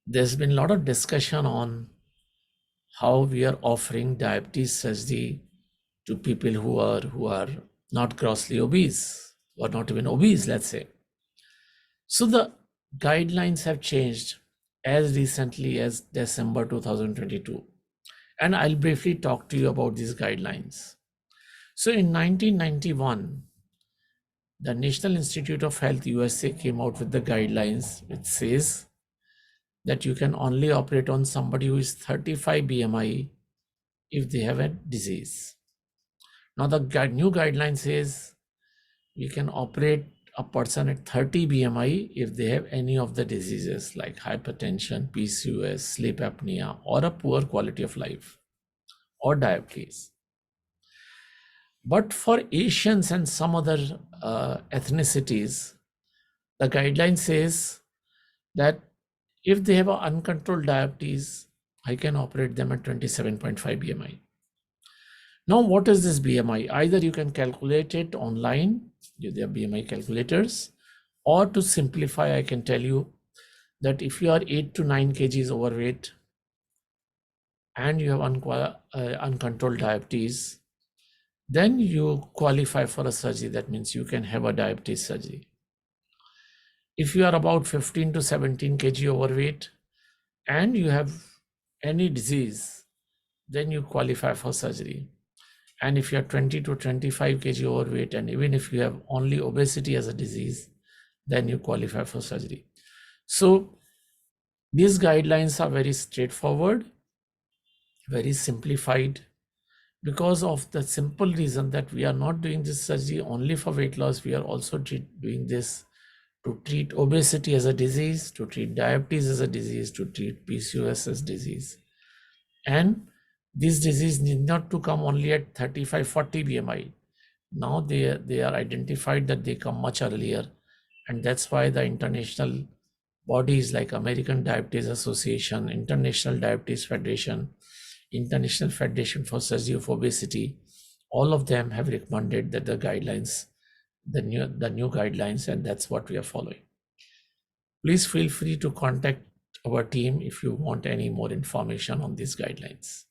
There's been a lot of discussion on how we are offering diabetes surgery to people who are not grossly obese or not even obese, let's say. So the guidelines have changed as recently as December 2022. And I'll briefly talk to you about these guidelines. So in 1991, the National Institute of Health USA came out with the guidelines which says that you can only operate on somebody who is 35 BMI if they have a disease. Now the new guideline says we can operate a person at 30 BMI if they have any of the diseases like hypertension, PCOS, sleep apnea, or a poor quality of life, or diabetes. But for Asians and some other ethnicities, the guideline says that if they have an uncontrolled diabetes, I can operate them at 27.5 BMI. Now, what is this BMI? Either you can calculate it online, there are BMI calculators, or to simplify, I can tell you that if you are 8 to 9 kgs overweight and you have uncontrolled diabetes, then you qualify for a surgery. That means you can have a diabetes surgery. If you are about 15 to 17 kg overweight and you have any disease, then you qualify for surgery. And if you are 20 to 25 kg overweight, and even if you have only obesity as a disease, then you qualify for surgery. So these guidelines are very straightforward, very simplified, because of the simple reason that we are not doing this surgery only for weight loss. We are also doing this to treat obesity as a disease, to treat diabetes as a disease, to treat PCOS as disease. And this disease need not to come only at 35, 40 BMI. Now they are identified that they come much earlier. And that's why the international bodies like American Diabetes Association, International Diabetes Federation, International Federation for Surgery of Obesity, all of them have recommended that the guidelines, the new guidelines, and that's what we are following. Please feel free to contact our team if you want any more information on these guidelines.